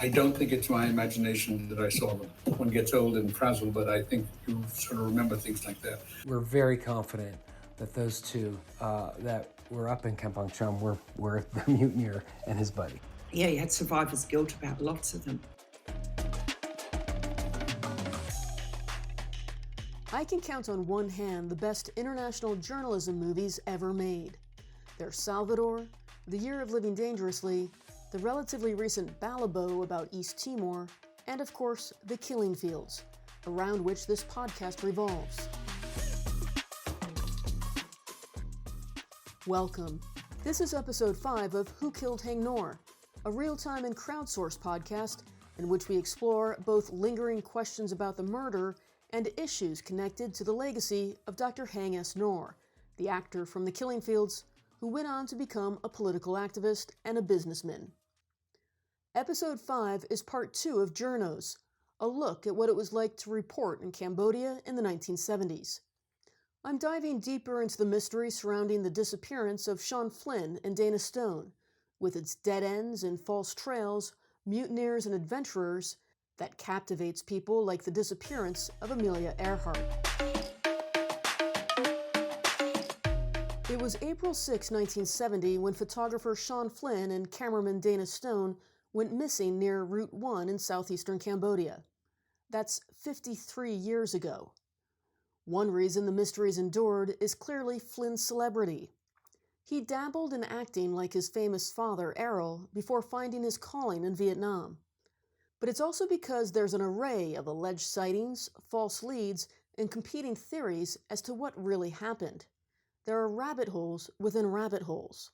I don't think it's my imagination that I saw them. One gets old and frazzled, but I think you sort of remember things like that. We're very confident that those two that were up in Kampong Chum were the mutineer and his buddy. Yeah, he had survivor's guilt about lots of them. I can count on one hand the best international journalism movies ever made. There's Salvador, The Year of Living Dangerously, the relatively recent Balibo about East Timor, and of course, The Killing Fields, around which this podcast revolves. Welcome. This is episode 5 of Who Killed Hang Nor, a real-time and crowdsourced podcast in which we explore both lingering questions about the murder and issues connected to the legacy of Dr. Hang S. Nor, the actor from The Killing Fields, who went on to become a political activist and a businessman. Episode 5 is part 2 of JOURNOS, a look at what it was like to report in Cambodia in the 1970s. I'm diving deeper into the mystery surrounding the disappearance of Sean Flynn and Dana Stone, with its dead ends and false trails, mutineers and adventurers, that captivates people like the disappearance of Amelia Earhart. It was April 6, 1970, when photographer Sean Flynn and cameraman Dana Stone went missing near Route 1 in southeastern Cambodia. That's 53 years ago. One reason the mysteries endured is clearly Flynn's celebrity. He dabbled in acting like his famous father, Errol, before finding his calling in Vietnam. But it's also because there's an array of alleged sightings, false leads, and competing theories as to what really happened. There are rabbit holes within rabbit holes.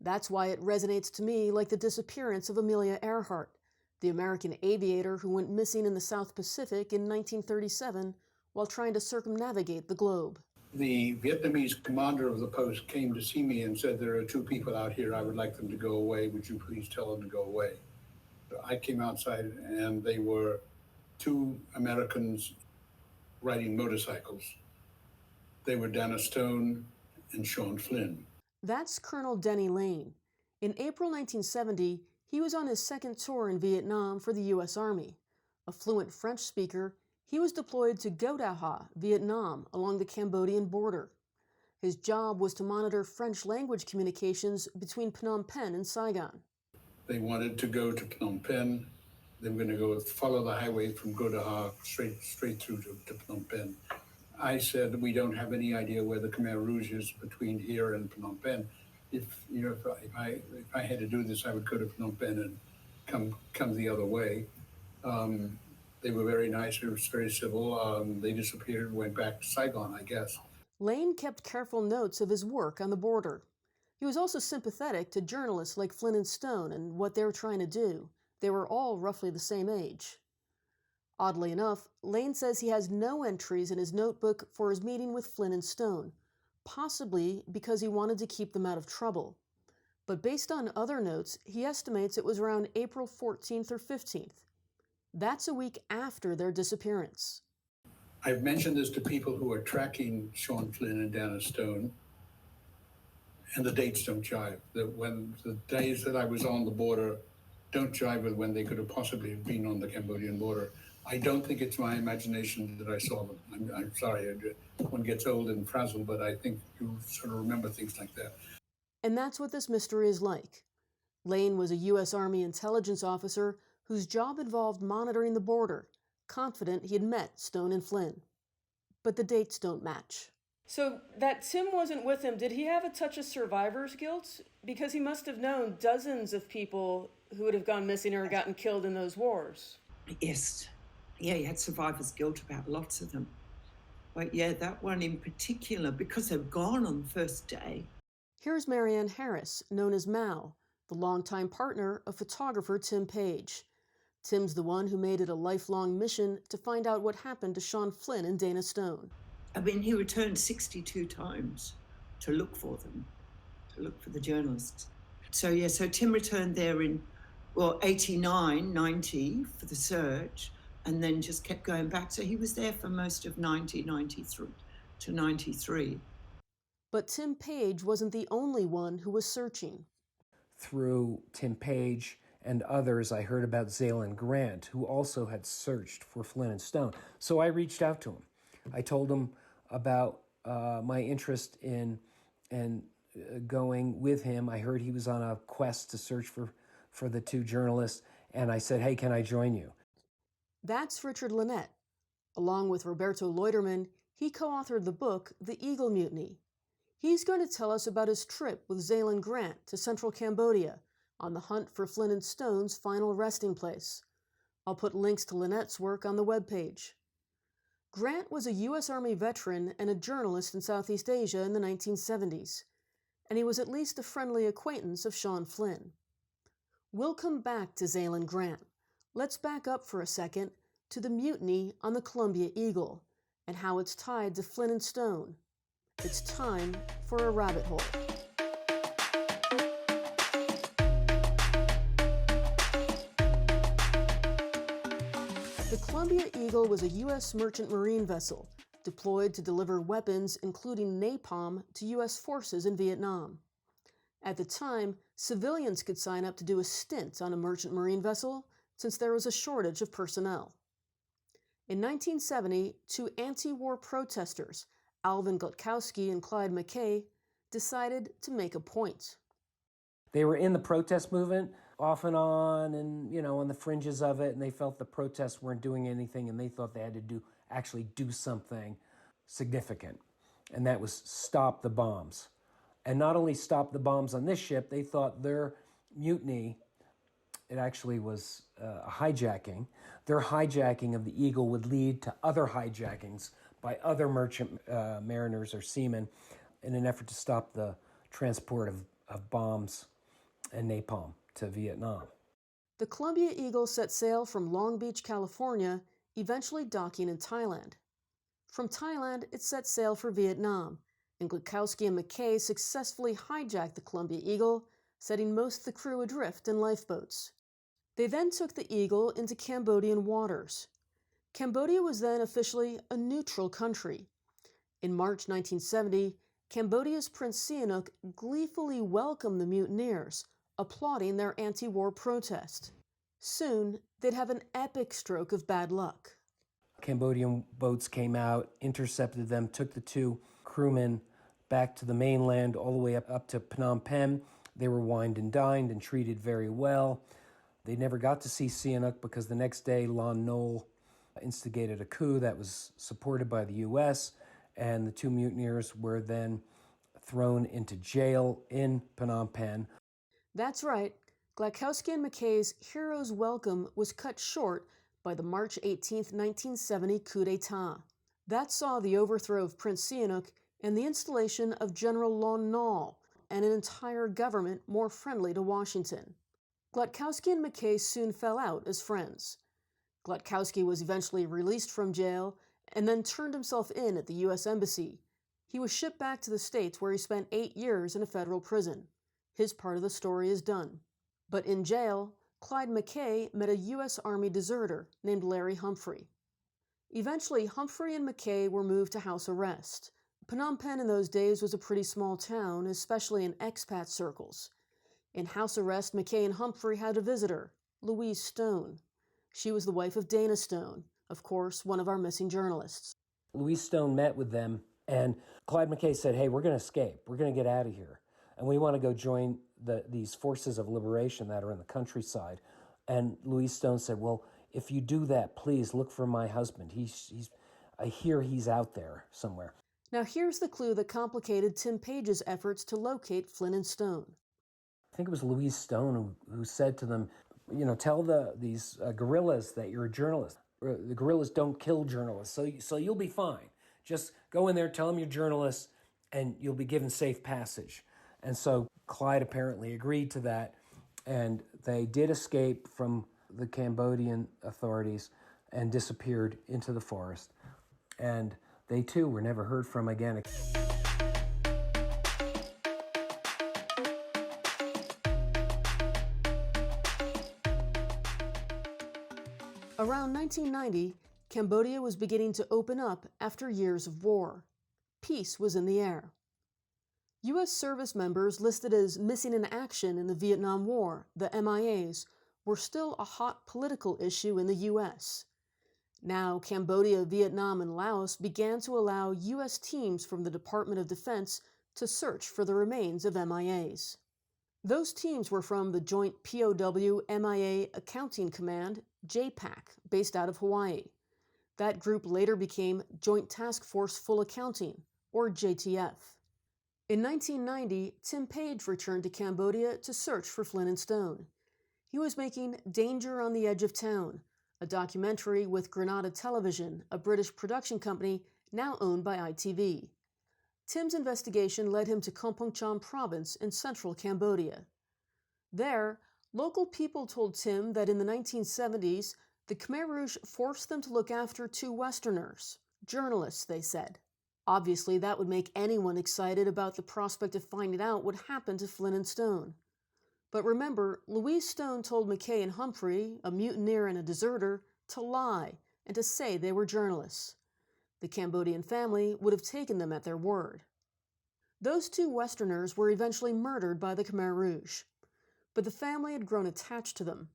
That's why it resonates to me like the disappearance of Amelia Earhart, the American aviator who went missing in the South Pacific in 1937 while trying to circumnavigate the globe. The Vietnamese commander of the post came to see me and said, "There are 2 people out here. I would like them to go away. Would you please tell them to go away?" So I came outside and they were 2 Americans riding motorcycles. They were Dana Stone and Sean Flynn. That's Colonel Denny Lane. In April 1970, he was on his second tour in Vietnam for the U.S. Army. A fluent French speaker, he was deployed to Go Da Ha, Vietnam, along the Cambodian border. His job was to monitor French language communications between Phnom Penh and Saigon. They wanted to go to Phnom Penh. They were going to go follow the highway from Go Da Ha straight through to Phnom Penh. I said, we don't have any idea where the Khmer Rouge is between here and Phnom Penh. If I had to do this, I would go to Phnom Penh and come the other way. They were very nice. They were very civil. They disappeared and went back to Saigon, I guess. Lane kept careful notes of his work on the border. He was also sympathetic to journalists like Flynn and Stone and what they were trying to do. They were all roughly the same age. Oddly enough, Lane says he has no entries in his notebook for his meeting with Flynn and Stone, possibly because he wanted to keep them out of trouble. But based on other notes, he estimates it was around April 14th or 15th. That's a week after their disappearance. I've mentioned this to people who are tracking Sean Flynn and Dana Stone, and the dates don't jive. When the days that I was on the border don't jive with when they could have possibly been on the Cambodian border. I don't think it's my imagination that I saw them. I'm sorry, one gets old and frazzled, but I think you sort of remember things like that. And that's what this mystery is like. Lane was a U.S. Army intelligence officer whose job involved monitoring the border, confident he had met Stone and Flynn. But the dates don't match. So that Tim wasn't with him, did he have a touch of survivor's guilt? Because he must have known dozens of people who would have gone missing or gotten killed in those wars. Yes. Yeah, he had survivor's guilt about lots of them. But yeah, that one in particular, because they've gone on the first day. Here's Marianne Harris, known as Mao, the longtime partner of photographer Tim Page. Tim's the one who made it a lifelong mission to find out what happened to Sean Flynn and Dana Stone. I mean, he returned 62 times to look for them, to look for the journalists. So Tim returned there in, 89, 90 for the search, and then just kept going back. So he was there for most of 93 to 93. But Tim Page wasn't the only one who was searching. Through Tim Page and others, I heard about Zaylen Grant, who also had searched for Flynn and Stone. So I reached out to him. I told him about my interest in going with him. I heard he was on a quest to search for the two journalists, and I said, hey, can I join you? That's Richard Lynette. Along with Roberto Leuterman, he co-authored the book The Eagle Mutiny. He's going to tell us about his trip with Zaylen Grant to central Cambodia on the hunt for Flynn and Stone's final resting place. I'll put links to Lynette's work on the webpage. Grant was a U.S. Army veteran and a journalist in Southeast Asia in the 1970s, and he was at least a friendly acquaintance of Sean Flynn. We'll come back to Zaylen Grant. Let's back up for a second to the mutiny on the Columbia Eagle and how it's tied to Flynn and Stone. It's time for a rabbit hole. The Columbia Eagle was a U.S. merchant marine vessel deployed to deliver weapons, including napalm, to U.S. forces in Vietnam. At the time, civilians could sign up to do a stint on a merchant marine vessel since there was a shortage of personnel. In 1970, two anti-war protesters, Alvin Glutkowski and Clyde McKay, decided to make a point. They were in the protest movement off and on and, on the fringes of it, and they felt the protests weren't doing anything, and they thought they had to actually do something significant, and that was stop the bombs. And not only stop the bombs on this ship, they thought their mutiny, it actually was a hijacking, their hijacking of the Eagle would lead to other hijackings by other merchant mariners or seamen in an effort to stop the transport of bombs and napalm to Vietnam. The Columbia Eagle set sail from Long Beach, California, eventually docking in Thailand. From Thailand, it set sail for Vietnam, and Glutkowski and McKay successfully hijacked the Columbia Eagle, setting most of the crew adrift in lifeboats. They then took the Eagle into Cambodian waters. Cambodia was then officially a neutral country. In March 1970, Cambodia's Prince Sihanouk gleefully welcomed the mutineers, applauding their anti-war protest. Soon, they'd have an epic stroke of bad luck. Cambodian boats came out, intercepted them, took the two crewmen back to the mainland, all the way up to Phnom Penh. They were wined and dined and treated very well. They never got to see Sihanouk because the next day Lon Nol instigated a coup that was supported by the U.S., and the two mutineers were then thrown into jail in Phnom Penh. That's right. Glutkowski and McKay's hero's welcome was cut short by the March 18, 1970 coup d'etat. That saw the overthrow of Prince Sihanouk and the installation of General Lon Nol and an entire government more friendly to Washington. Glutkowski and McKay soon fell out as friends. Glutkowski was eventually released from jail and then turned himself in at the U.S. Embassy. He was shipped back to the States where he spent 8 years in a federal prison. His part of the story is done. But in jail, Clyde McKay met a U.S. Army deserter named Larry Humphrey. Eventually, Humphrey and McKay were moved to house arrest. Phnom Penh in those days was a pretty small town, especially in expat circles. In house arrest, McKay and Humphrey had a visitor, Louise Stone. She was the wife of Dana Stone, of course, one of our missing journalists. Louise Stone met with them, and Clyde McKay said, hey, we're going to escape. We're going to get out of here. And we want to go join these forces of liberation that are in the countryside. And Louise Stone said, well, if you do that, please look for my husband. I hear he's out there somewhere. Now here's the clue that complicated Tim Page's efforts to locate Flynn and Stone. I think it was Louise Stone who said to them, tell these guerrillas that you're a journalist. The guerrillas don't kill journalists, so you'll be fine. Just go in there, tell them you're journalists, and you'll be given safe passage. And so Clyde apparently agreed to that, and they did escape from the Cambodian authorities and disappeared into the forest. And they too were never heard from again. Around 1990, Cambodia was beginning to open up after years of war. Peace was in the air. U.S. service members listed as missing in action in the Vietnam War, the MIAs, were still a hot political issue in the U.S. Now, Cambodia, Vietnam, and Laos began to allow U.S. teams from the Department of Defense to search for the remains of MIAs. Those teams were from the Joint POW MIA Accounting Command, JPAC, based out of Hawaii. That group later became Joint Task Force Full Accounting, or JTF. In 1990, Tim Page returned to Cambodia to search for Flynn and Stone. He was making Danger on the Edge of Town, a documentary with Granada Television, a British production company now owned by ITV. Tim's investigation led him to Kampong Cham province in central Cambodia. There, local people told Tim that in the 1970s, the Khmer Rouge forced them to look after two Westerners, journalists, they said. Obviously, that would make anyone excited about the prospect of finding out what happened to Flynn and Stone. But remember, Louise Stone told McKay and Humphrey, a mutineer and a deserter, to lie and to say they were journalists. The Cambodian family would have taken them at their word. Those two Westerners were eventually murdered by the Khmer Rouge, but the family had grown attached to them.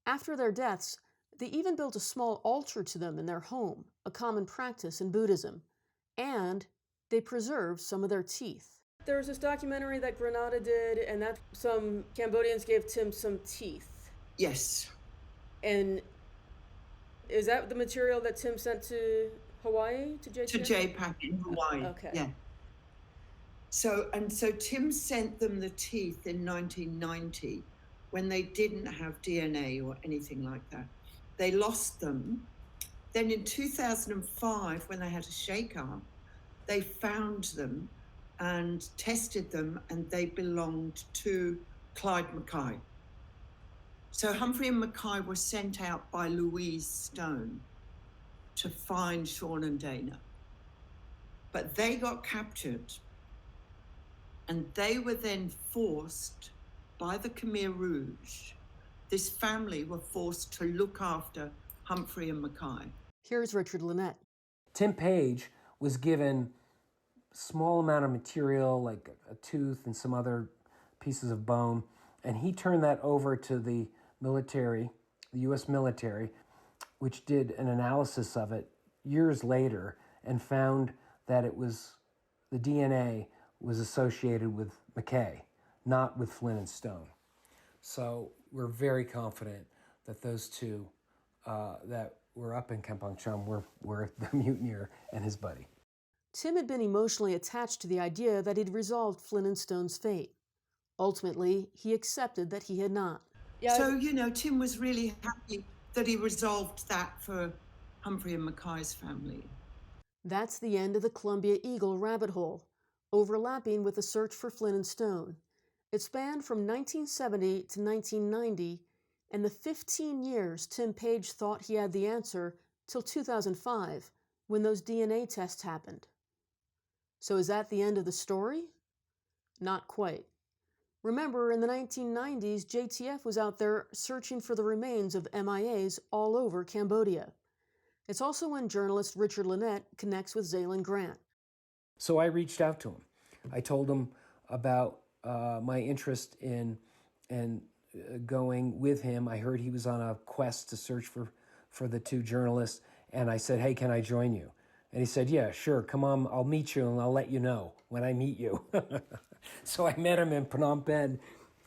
After their deaths, they even built a small altar to them in their home, a common practice in Buddhism, and they preserved some of their teeth. There was this documentary that Granada did, and that some Cambodians gave Tim some teeth. Yes. And is that the material that Tim sent to Hawaii, to JPAC? To JPAC in Hawaii. Okay. Yeah. So Tim sent them the teeth in 1990 when they didn't have DNA or anything like that. They lost them. Then in 2005, when they had a shake-up, they found them and tested them, and they belonged to Clyde Mackay. So Humphrey and Mackay were sent out by Louise Stone to find Sean and Dana. But they got captured, and they were then forced by the Khmer Rouge. This family were forced to look after Humphrey and Mackay. Here's Richard Lynette. Tim Page was given a small amount of material, like a tooth and some other pieces of bone, and he turned that over to the military, the U.S. military, which did an analysis of it years later and found that it was, the DNA was associated with McKay, not with Flynn and Stone. So we're very confident that those two that were up in Kampong Cham were the mutineer and his buddy. Tim had been emotionally attached to the idea that he'd resolved Flynn and Stone's fate. Ultimately, he accepted that he had not. Yeah. So, Tim was really happy that he resolved that for Humphrey and Mackay's family. That's the end of the Columbia Eagle rabbit hole, overlapping with the search for Flynn and Stone. It spanned from 1970 to 1990, and the 15 years Tim Page thought he had the answer till 2005, when those DNA tests happened. So is that the end of the story? Not quite. Remember, in the 1990s, JTF was out there searching for the remains of MIAs all over Cambodia. It's also when journalist Richard Lynette connects with Zaylen Grant. So I reached out to him. I told him about my interest in going with him. I heard he was on a quest to search for the two journalists, and I said, "Hey, can I join you?" And he said, "Yeah, sure, come on, I'll meet you and I'll let you know when I meet you." So I met him in Phnom Penh,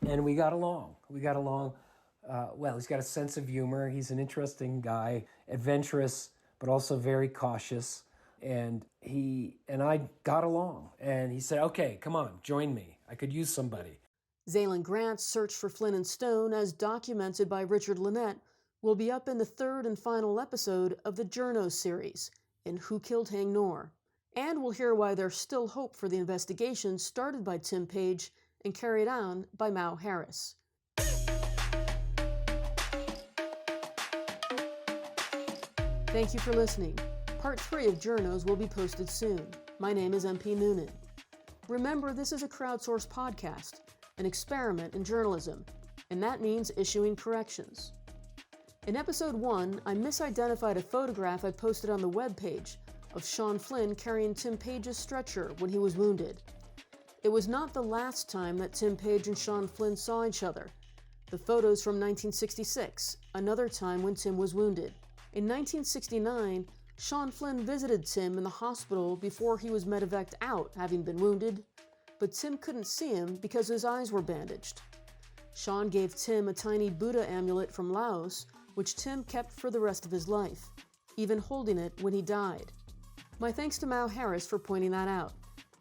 and we got along. Well, he's got a sense of humor. He's an interesting guy, adventurous, but also very cautious. And he and I got along. And he said, "Okay, come on, join me. I could use somebody." Zaylen Grant's search for Flynn and Stone, as documented by Richard Lynette, will be up in the third and final episode of the JOURNOS series, in Who Killed Hang Nor. And we'll hear why there's still hope for the investigation started by Tim Page and carried on by Mao Harris. Thank you for listening. Part 3 of JOURNOS will be posted soon. My name is MP Noonan. Remember, this is a crowdsourced podcast, an experiment in journalism, and that means issuing corrections. In episode 1, I misidentified a photograph I posted on the webpage of Sean Flynn carrying Tim Page's stretcher when he was wounded. It was not the last time that Tim Page and Sean Flynn saw each other. The photos from 1966, another time when Tim was wounded. In 1969, Sean Flynn visited Tim in the hospital before he was medevaced out, having been wounded, but Tim couldn't see him because his eyes were bandaged. Sean gave Tim a tiny Buddha amulet from Laos, which Tim kept for the rest of his life, even holding it when he died. My thanks to Mao Harris for pointing that out.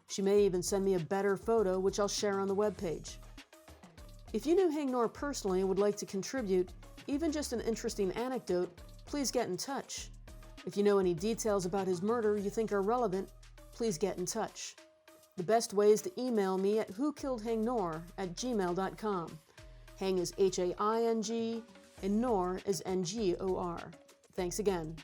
She may even send me a better photo, which I'll share on the webpage. If you knew Haing Nor personally and would like to contribute, even just an interesting anecdote, please get in touch. If you know any details about his murder you think are relevant, please get in touch. The best way is to email me at whokilledhaingnor@gmail.com. Haing is Haing and Nor is Ngor. Thanks again.